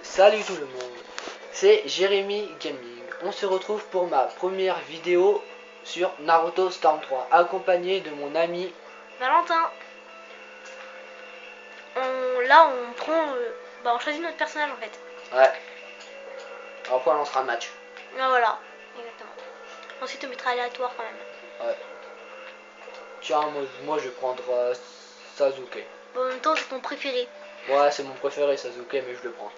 Salut tout le monde, c'est Jérémy Gaming. On se retrouve pour ma première vidéo sur Naruto Storm 3, accompagné de mon ami Valentin. Là on prend... on choisit notre personnage en fait. Ouais. Après on lancera le match. Ah voilà, exactement. Ensuite on mettra aléatoire quand même. Ouais. Tiens, moi je vais prendre Sasuke. Bon, en même temps c'est ton préféré. Ouais, c'est mon préféré Sasuke, mais je le prends.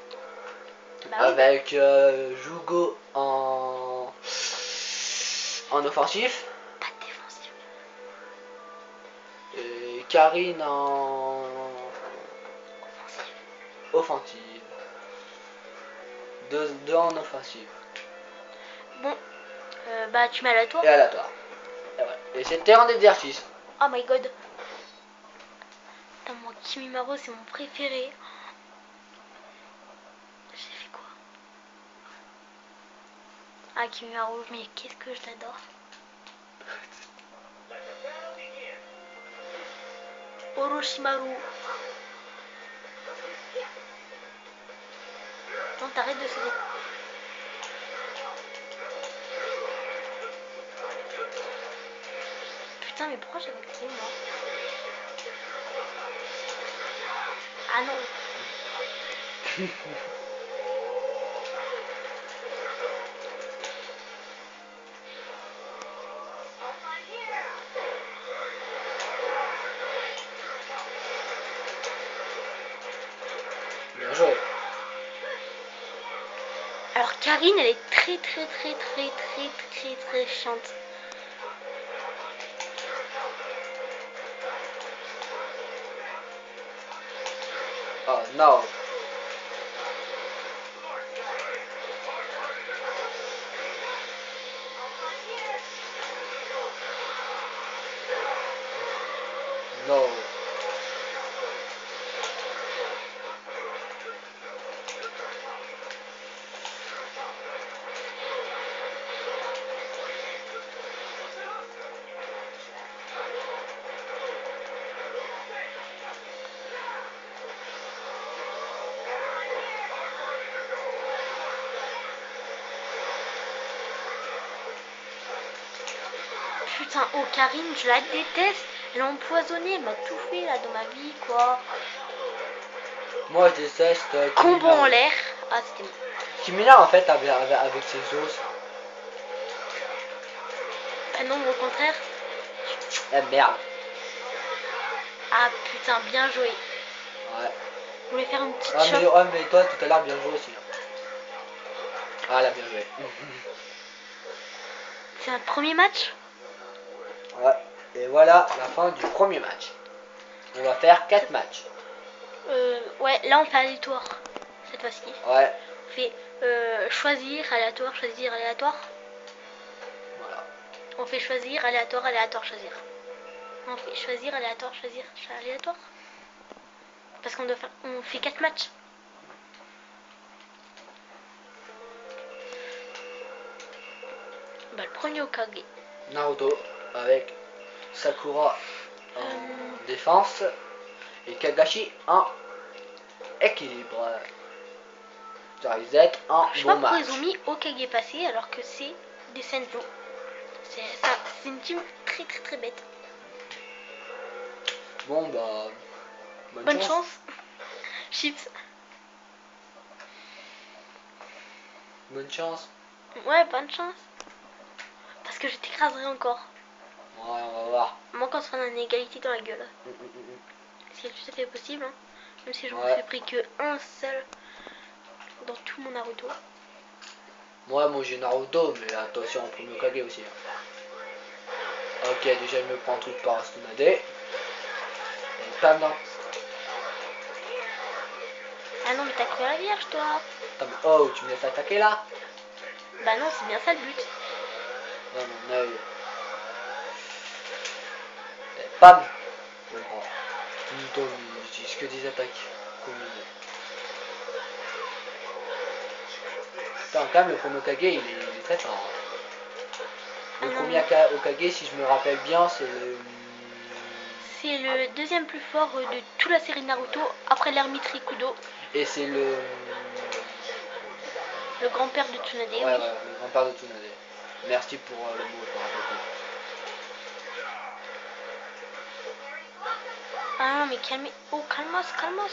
Bah oui, Avec Jugo en offensif. pas de défensif. Et Karine en offensive. Deux en offensive. Bon, tu mets aléatoire. Et aléatoire. Et, voilà. Et c'était un exercice. Oh my god. Putain, moi Kimimaro c'est mon préféré. J'ai fait quoi? Ah Kimimaro, mais qu'est-ce que je l'adore. Orochimaru. Non, t'arrêtes de sauter. Putain, mais pourquoi j'avais cliqué moi? Ah non. Bien joué. Alors Karine, elle est très chiante. Oh no. No. Putain, oh Karine, je la déteste. Elle a empoisonné, elle m'a tout fait là dans ma vie, quoi. Moi je déteste Combo en Kimina. l'air. Ah, c'était bon. Kimina en fait avec ses os. Ah non, au contraire. Eh merde. Ah putain, bien joué. Ouais. Je voulais faire une petite Ah choc. mais toi tout à l'heure bien joué aussi. Ah là bien joué. C'est notre premier match. Ouais. Et voilà la fin du premier match. On va faire 4 matchs. Ouais, là on fait aléatoire. Cette fois-ci. Ouais. On fait choisir, aléatoire, choisir, aléatoire. Voilà. On fait choisir, aléatoire, aléatoire, choisir. On fait choisir, aléatoire, choisir, aléatoire. Parce qu'on doit faire, on fait 4 matchs. Bah le premier Hokage. Naruto avec Sakura en défense et Kagashi en équilibre. Charizard en Je sais bon pas pourquoi match. ils ont mis Hokage passé alors que c'est des Senju. C'est une team très bête. Bon bah Bonne chance. Chips. Bonne chance. Ouais, bonne chance. Parce que je t'écraserai encore. Ouais, on va voir. Moi quand on sera en égalité dans la gueule. Ce qui est tout à fait possible. Hein. Même si je me suis pris que un seul dans tout mon Naruto. Moi j'ai Naruto, mais attention, on peut me Kage aussi. Ok, déjà il me prend un truc par Astunade. Et pas non. Ah non, mais t'as cru à la vierge toi. Attends, mais oh, tu me laisses attaquer là? Bah non, c'est bien ça le but. Non, mon oeil. Et bam! Je prends. Tout je dis que des attaques. Putain, quand même, le premier Kage, il est très fort. Hein. Le premier Hokage, si je me rappelle bien, c'est le... C'est le deuxième plus fort de toute la série Naruto, après l'ermite Rikudo, Et c'est le grand-père de Tsunade. Ouais, Oui. ouais, le grand-père de Tsunade. Merci pour le mot, je me rappelle plus. Ah non, mais calmez. Oh, calmos, calmos.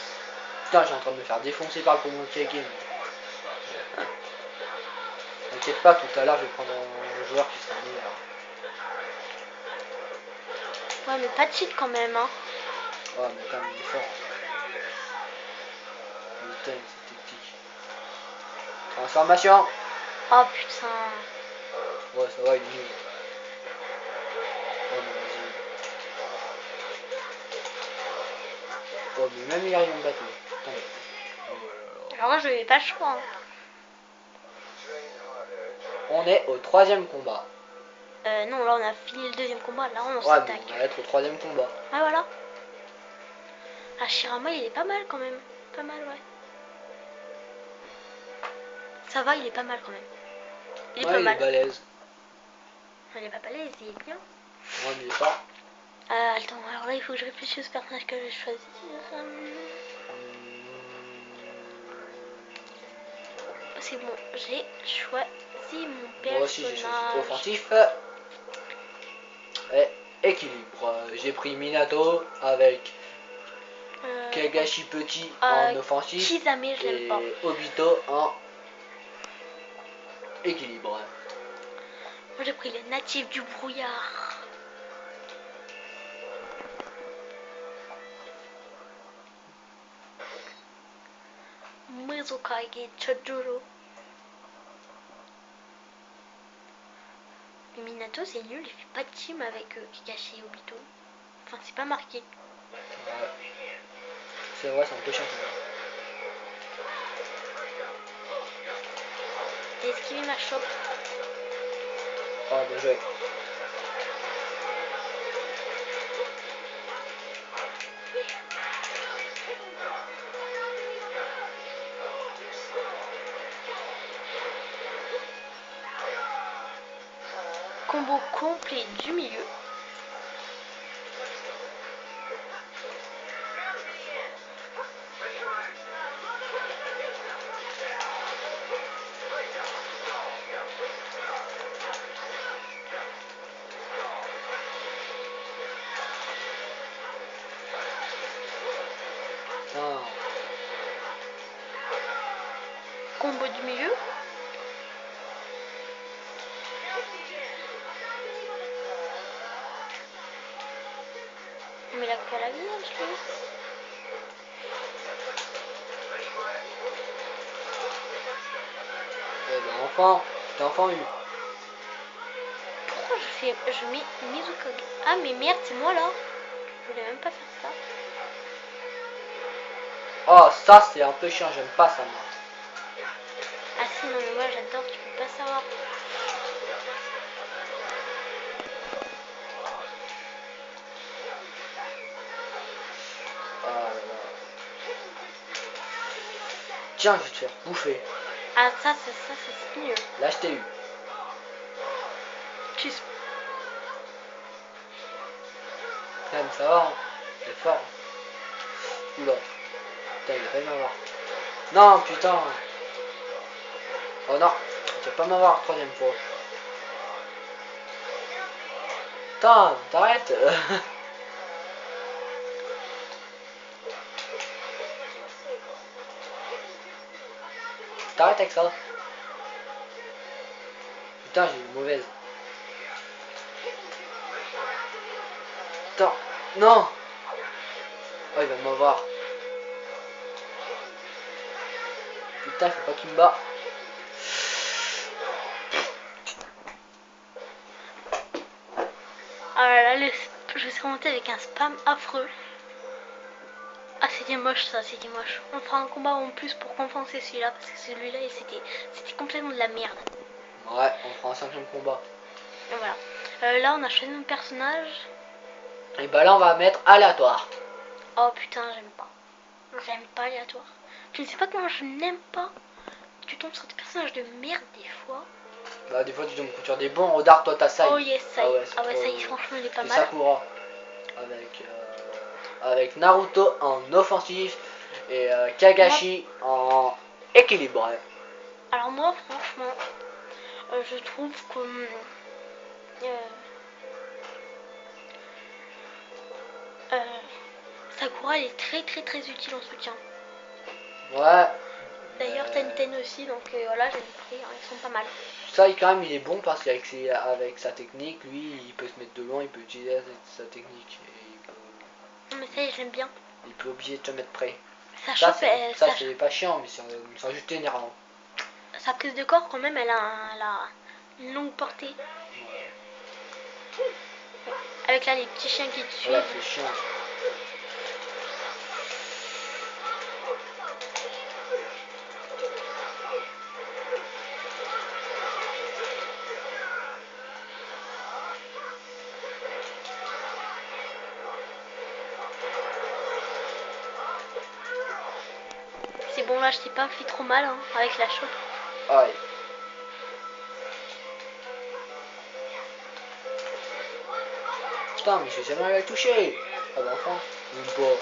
Putain, j'ai en train de me faire défoncer par le Pokémon Keke. T'inquiète pas, tout à l'heure, je vais prendre un joueur qui sera meilleur. Ouais, mais pas de cheat quand même, hein. Ouais, mais quand même, il est fort. Putain, c'est tactique. Transformation. Oh putain. Ouais, ça va, il est nul. Oh, mais vas-y. Oh, mais même il arrive à me battre. Putain, mais... Oh là là. Alors là, je n'avais pas le choix. Hein. On est au 3e combat. Non, là, on a fini le deuxième combat. Là, on Ouais, s'attaque. bon, on va être au 3e combat. Ah, voilà. Ah, Shirama, il est pas mal quand même. Pas mal, ouais. Ça va, il est pas mal quand même. Il est Ouais, pas il mal. est balèze. Il est pas balèze, il est bien. Ouais, mais il est fort. Attends, alors là, il faut que je réfléchisse au personnage que je vais choisir. C'est bon, j'ai choisi mon personnage. Moi aussi, j'ai choisi offensif. Et équilibre. J'ai pris Minato avec Kagashi Petit en offensif. Kisame, je l'aime pas. Et Obito en équilibre. Moi, j'ai pris les natifs du brouillard. Mizukage Chojuro. Et Minato, c'est nul, il fait pas de team avec Kakashi et Obito. Enfin, c'est pas marqué. Ouais. C'est vrai, c'est un peu chiant. J'ai esquivé ma chope. Oh, bien joué. Combo complet du milieu. Ah. Combo du milieu. Mais il a quoi la vie, hein, je lui. Eh ben enfin, t'es enfin eu. Pourquoi je mets Mizukage? Ah mais merde, c'est moi là. Je voulais même pas faire ça. Oh, ça c'est un peu chiant, j'aime pas ça moi. Ah si, non mais moi j'adore, tu peux pas savoir. Ah là là. Tiens, je vais te faire bouffer. Ah ça c'est mieux. Là je t'ai eu. Tu... Quand même, ça va, hein. T'es fort. Oula. Putain, il a failli m'avoir. Non, putain. Oh non, tu vas pas m'avoir la 3e fois. Putain, t'arrêtes. T'arrêtes avec ça. Putain, j'ai une mauvaise. Putain, non. Oh, il va m'avoir. Putain, faut pas qu'il me bat. Ah là là, je suis remontée avec un spam affreux. Ah c'était moche ça, c'était moche. On fera un combat en plus pour compenser celui-là parce que celui-là c'était complètement de la merde. Ouais, on fera un 5e combat. Et voilà. Là on a choisi notre personnage. Et bah là, on va mettre aléatoire. Oh putain, j'aime pas. J'aime pas aléatoire. Tu ne sais pas comment je n'aime pas. Tu tombes sur des personnages de merde des fois. Bah, des fois, tu tombes sur des bons. Regarde, toi, t'as ça. Oh yes, ça y est. c'est Ah ouais, trop- ça y est, franchement, il est pas c'est mal. Sakura. avec Naruto en offensif et Kagashi en équilibré. Alors moi, franchement, je trouve que Sakura, elle est très utile en soutien. Ouais. D'ailleurs, Tenten aussi, donc voilà, j'ai pris, hein, ils sont pas mal. Ça, quand même, il est bon parce qu'avec avec sa technique, lui, il peut se mettre de loin, il peut utiliser sa technique. Et il peut, Non, mais ça, je l'aime bien. il peut obliger de te mettre près. Ça Ça, chope, c'est pas chiant, mais c'est juste énervant. sa prise de corps, quand même, elle a une longue portée. Ouais. Avec là, les petits chiens qui te suivent. Ouais, c'est chiant. C'est bon, là, je t'ai pas fait trop mal hein, avec la chope. Aïe. Putain, mais j'ai jamais arrivé à le toucher. Ah bah enfin, même pas.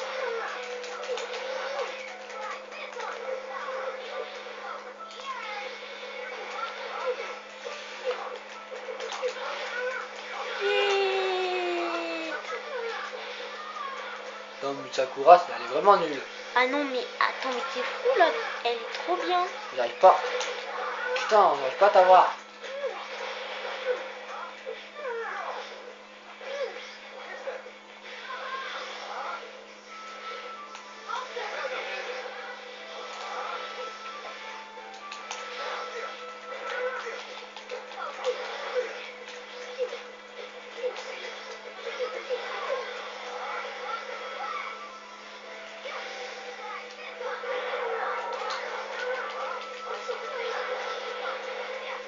Non, mais Sakura, elle est vraiment nulle. Ah non, mais attends, mais t'es fou là. Elle est trop bien. J'arrive pas. Putain, j'arrive pas à t'avoir.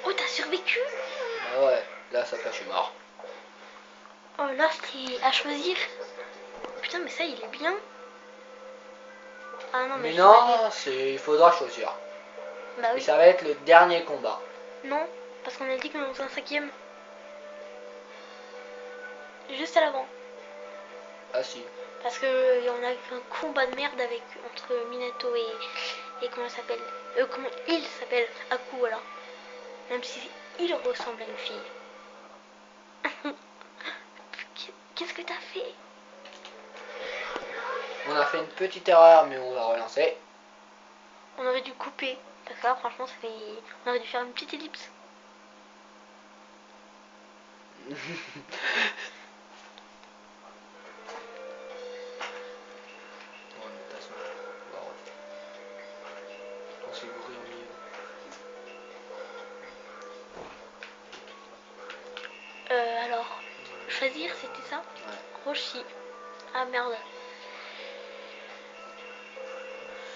Oh, t'as survécu? Bah ouais, là, ça fait, je suis mort. Oh, là, c'était à choisir. Putain, mais ça, il est bien. Ah non, mais Mais je non, il faudra choisir. Bah Et oui. ça va être le dernier combat. Non, parce qu'on a dit qu'on en faisait un cinquième. Juste à l'avant. Ah si. Parce que on a un combat de merde avec entre Minato et comment elle s'appelle comment il s'appelle Aku, voilà. Même si il ressemble à une fille. Qu'est-ce que t'as fait? On a fait une petite erreur, mais on va relancer. On aurait dû couper. Parce que là, franchement, ça fait. On aurait dû faire une petite ellipse. Alors, choisir, c'était ça? Ouais. Roshi. Ah merde.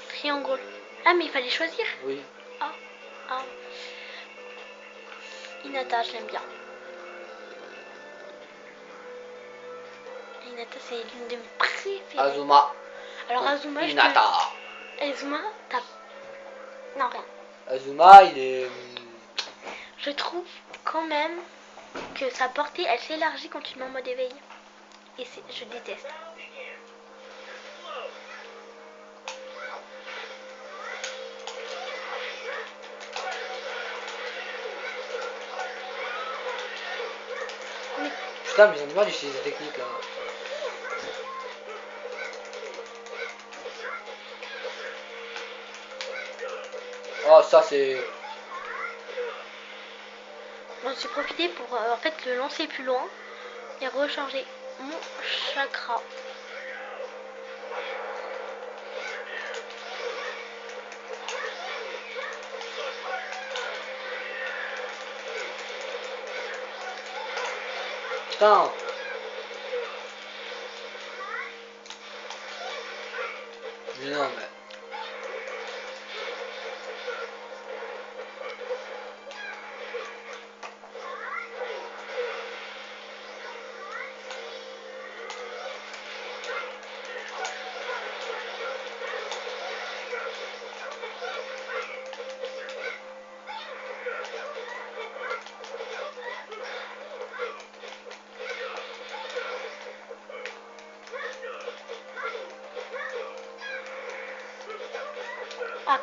Triangle. Ah, mais il fallait choisir? Oui. Ah, ah. Hinata, je l'aime bien. Hinata, c'est l'une de mes préférées. Azuma. Alors, Azuma, Hinata. Azuma, t'as. Non, rien. Azuma, il est. Je trouve quand même que sa portée, elle s'élargit quand tu le mets en mode éveil. Et je déteste. Putain, mais j'en ai marre d'utiliser ces techniques là. Oh, ça c'est. J'en suis profité pour en fait le lancer plus loin et recharger mon chakra. Putain. Mais non, mais.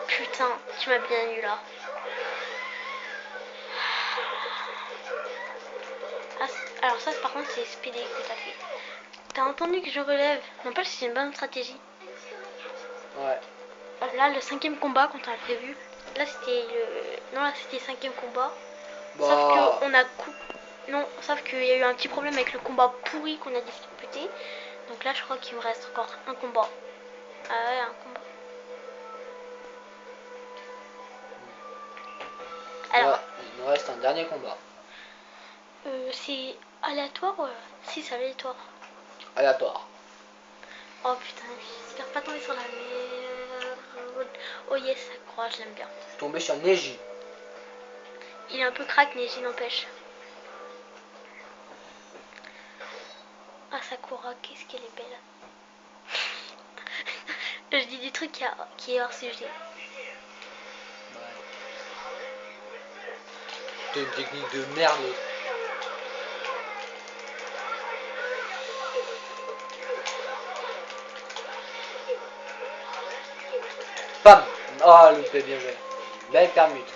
putain, tu m'as bien eu là. Ah, alors ça par contre c'est speedé que t'as fait. T'as entendu que je relève. N'empêche c'est une bonne stratégie. Ouais. Là le 5e combat quand on a prévu. Là c'était le... Non là c'était le 5e combat. Bah... Sauf que on a Non, sauf qu'il y a eu un petit problème avec le combat pourri qu'on a disputé. Donc là je crois qu'il me reste encore un combat. Ah ouais, un combat. Alors, ouais, il nous reste un dernier combat. c'est aléatoire ou... Si, c'est aléatoire. Aléatoire. Oh putain, j'espère pas tomber sur la merde. Oh yes, ça croit, je l'aime bien. Je suis tombé sur Neji. Il est un peu crack, mais j'y n'empêche. Ah, Sakura, qu'est-ce qu'elle est belle. Je dis des trucs qui est hors sujet. Ouais. C'est une technique de merde. Bam. Oh, loupé, bien joué. Belle permute.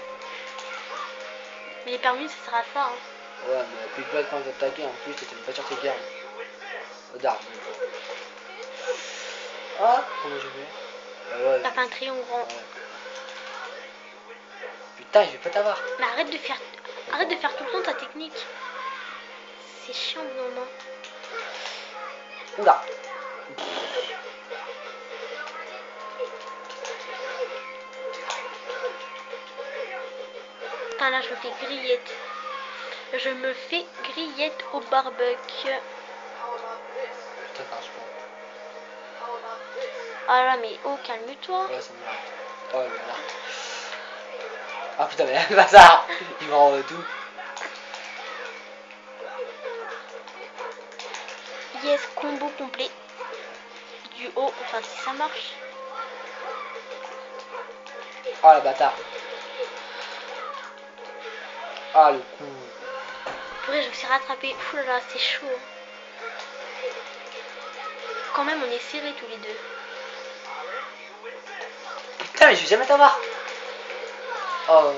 Mais les permis, ça sert à ça. Hein. Ouais, mais puis toi, quand j'attaquais, en plus, t'étais même pas sur tes gardes. Regarde. Ah, comment j'ai fait? Ah ouais. T'as fait un triangle grand. Ouais. Putain, je vais pas t'avoir. Mais arrête de faire tout le temps ta technique. C'est chiant au bout d'un moment. Oula. Putain, là, je me fais grillette. Je me fais grillette au barbecue. Putain, ça marche pas. Ah là, mais oh, calme-toi. Ouais, ça marche. Oh là là. Ah putain, mais pas ça. Il me rend tout. Yes, combo complet. Du haut, enfin si ça marche. Oh la bâtard. Ah le coup. Purée, je me suis rattrapée. Ouh là là, c'est chaud. Quand même, on est serrés tous les deux. Putain, mais je vais jamais t'avoir. Oh.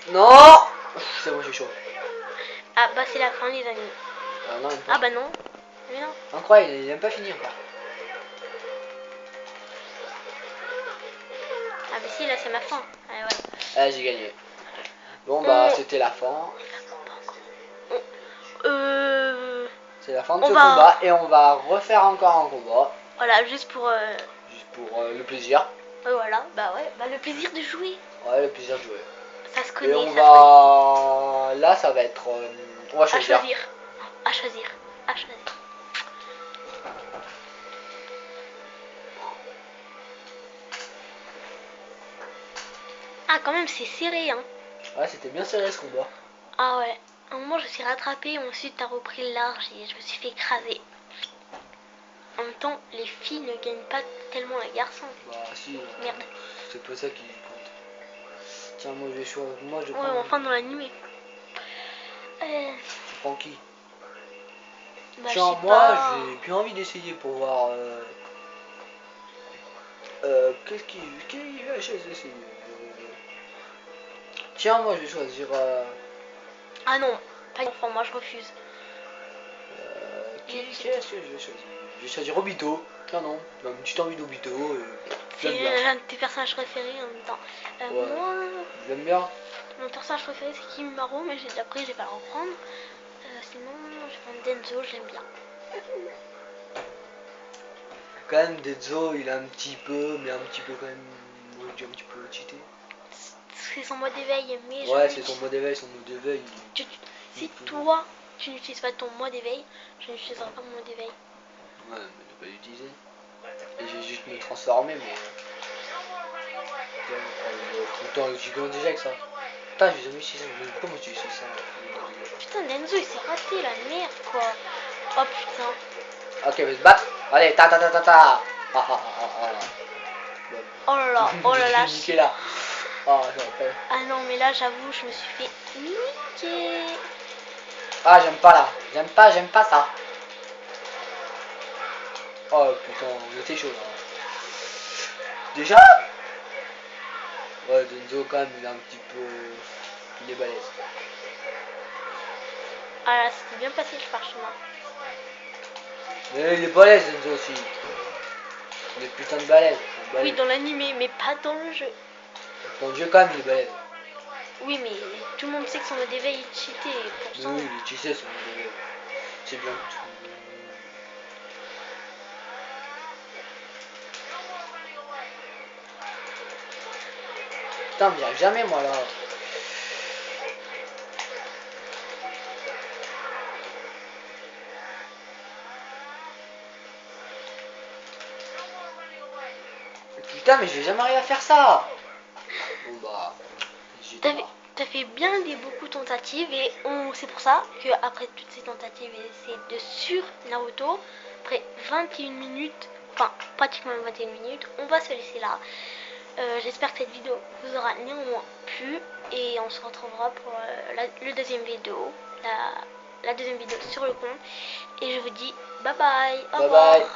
Non. C'est bon, j'ai chaud. Ah bah c'est la fin les amis. Non, Ah bah non. Mais non. incroyable, il a même pas fini encore. Ah bah si, là c'est ma fin. Ah, voilà. Ah, j'ai gagné. Bon bah c'était la fin. C'est la fin de ce combat et on va refaire encore un combat. Voilà, juste pour... Juste pour le plaisir. voilà, bah ouais, bah le plaisir de jouer. Ouais, le plaisir de jouer. Ça se connaît, Et on ça se va... Là ça va être... on va choisir. À choisir. À choisir. À choisir. Ah quand même c'est serré hein. Ouais, c'était bien serré ce combat. Ah ouais. À un moment je me suis rattrapée, ensuite t'as repris le large et je me suis fait écraser. En même temps, les filles ne gagnent pas tellement les garçons. Bah si. Merde. C'est pas ça qui compte. Tiens, moi je vais choisir. Moi je Ouais, prends... enfin dans l'animé. Tu prends qui? Bah, Tiens, moi j'ai bien envie d'essayer pour voir... qu'est-ce qu'il va essayer? Tiens, moi je vais choisir... Ah non, pas d'enfant, moi je refuse. Qu'est-ce que je vais choisir? Je vais choisir Obito. Tiens, non, j'ai une petite envie d'Obito. C'est J'aime bien. l'un de tes personnages préférés en même temps. Ouais. Moi, J'aime bien. mon personnage préféré c'est Kimimaro, mais après je vais pas le reprendre. Sinon, je vais prendre Denzo, je l'aime bien. Quand même, Denzo, il a un petit peu, mais un petit peu quand même. Moi, je dis un petit peu cheaté. C'est son mode d'éveil, mais Ouais, c'est son mode d'éveil. Son mode d'éveil. Si toi, tu n'utilises pas ton mode d'éveil, je n'utiliserai pas mon mode d'éveil. Ouais, mais ne pas l'utiliser. Et je vais juste me transformer, mais. Tout le temps le gigant déjà avec ça. Putain, j'ai jamais utilisé ça. Comment tu utilises ça? Putain, Denzo il s'est raté la merde quoi. Oh putain. Ok, on va se battre. Allez, ta ta ta ta ta. Ah ah ah ah ah. Oh là là, oh là là. Niqué là. Oh, j'aurais Ah non, mais là j'avoue, je me suis fait niquer. Ah, j'aime pas là. J'aime pas ça. Oh putain, on était chaud là. Déjà? Ouais, Denzo quand même, il est un petit peu... Il est balèze. Ah là, c'était bien passé le parchemin. Mais il est balèze, Denzo aussi. Il est putain de balèze. Oui, dans l'animé, mais pas dans le jeu. Dans le jeu quand même, il est balèze. Oui, mais tout le monde sait que son mode éveil est cheaté. Et Mais pourtant, oui, il est tissé, son modèle. C'est bien. Putain, mais j'y arrive jamais, moi, là. Putain, mais je vais jamais arriver à faire ça. Bon, bah... t'as fait bien beaucoup de tentatives et c'est pour ça que après toutes ces tentatives et c'est de sur Naruto, après 21 minutes, enfin pratiquement 21 minutes, on va se laisser là. J'espère que cette vidéo vous aura néanmoins plu et on se retrouvera pour le deuxième vidéo, la deuxième vidéo sur le compte. Et je vous dis bye bye, au Bye revoir. bye.